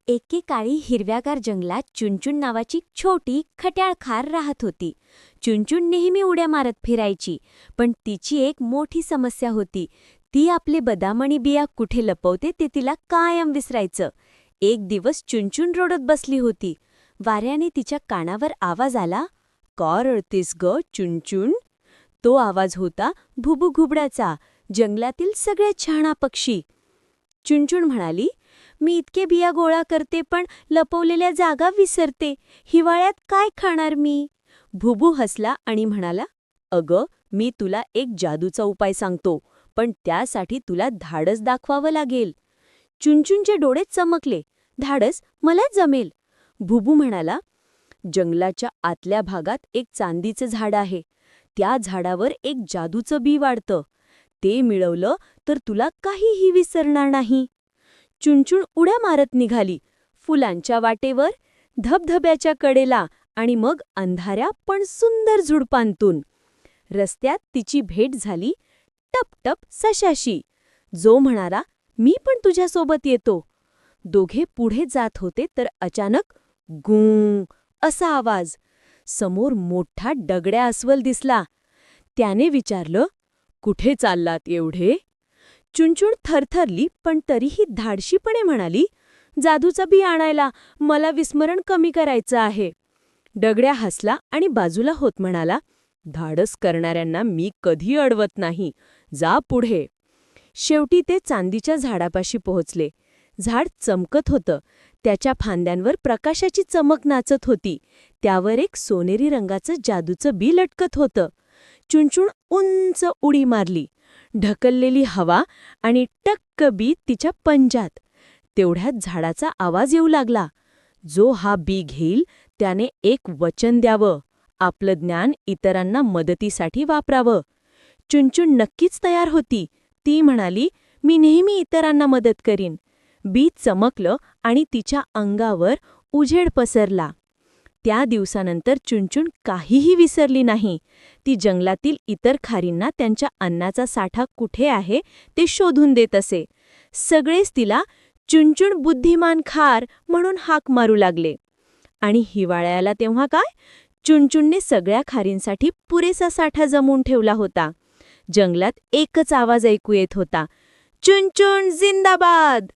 एकेकाळी हिरव्यागार जंगलात चुनचुन नावाची छोटी खट्याळ खार राहत होती. चुनचुन नेहमी उड्या मारत फिरायची, पण तिची एक मोठी समस्या होती. ती आपले बदाम आणि बिया कुठे लपवते ते तिला कायम विसरायचं. एक दिवस चुनचुन रडत बसली होती. वाऱ्याने तिच्या कानावर आवाज आला, "का रडतेस ग, चुनचुन?" तो आवाज होता भुबू घुबडाचा, जंगलातील सगळ्यात शहाणा पक्षी. चुनचुन म्हणाली, "मी इतके बिया गोळा करते पण लपवलेल्या जागा विसरते. हिवाळ्यात काय खाणार मी?" भुबू हसला आणि म्हणाला, "अगं, मी तुला एक जादूचा उपाय सांगतो, पण त्यासाठी तुला धाडस दाखवावं लागेल." चुनचुनचे डोळे चमकले. "धाडस? मला जमेल." भुबू म्हणाला, "जंगलाच्या आतल्या भागात एक चांदीचं झाड आहे. त्या झाडावर एक जादूचं बी वाढतं. ते मिळवलं तर तुला काहीही विसरणार नाही." चुनचुन उड्या मारत निघाली, फुलांच्या वाटेवर, धबधब्याच्या कडेला आणि मग अंधाऱ्या पण सुंदर झुडपांतून. रस्त्यात तिची भेट झाली टपटप सशाशी, जो म्हणाला, "मी पण तुझ्यासोबत येतो." दोघे पुढे जात होते तर अचानक गूं असा आवाज. समोर मोठा दगड्या अस्वल दिसला. त्याने विचारलं, "कुठे चाललात एवढे?" चुनचुन थरथरली पण तरीही धाडशीपणे म्हणाली, "जादूचा बी आणायला. मला विस्मरण कमी करायचं आहे." दगड्या हसला आणि बाजूला होत म्हणाला, "धाडस करणाऱ्यांना मी कधी अडवत नाही. जा पुढे." शेवटी ते चांदीच्या झाडापाशी पोहोचले. झाड चमकत होतं. त्याच्या फांद्यांवर प्रकाशाची चमक नाचत होती. त्यावर एक सोनेरी रंगाचं जादूचं बी लटकत होतं. चुनचुन उंच उडी मारली. ढकललेली हवा आणि टक्क बी तिच्या पंजात. तेवढ्यात झाडाचा आवाज येऊ लागला, "जो हा बी घेईल त्याने एक वचन द्यावं, आपलं ज्ञान इतरांना मदतीसाठी वापरावं." चुनचुन नक्कीच तयार होती. ती म्हणाली, "मी नेहमी इतरांना मदत करीन." बी चमकलं आणि तिच्या अंगावर उजेड पसरला. त्या दिवसानंतर चुनचुन काहीही विसरली नाही. ती जंगलातील इतर खारींना त्यांच्या अन्नाचा साठा कुठे आहे ते शोधून देत असे. सगळेच तिला चुनचुन बुद्धिमान खार म्हणून हाक मारू लागले. आणि हिवाळ्याला तेव्हा काय? चुनचुनने सगळ्या खारींसाठी पुरेसा साठा जमवून ठेवला होता. जंगलात एकच आवाज ऐकू येत होता, "चुनचुन जिंदाबाद!"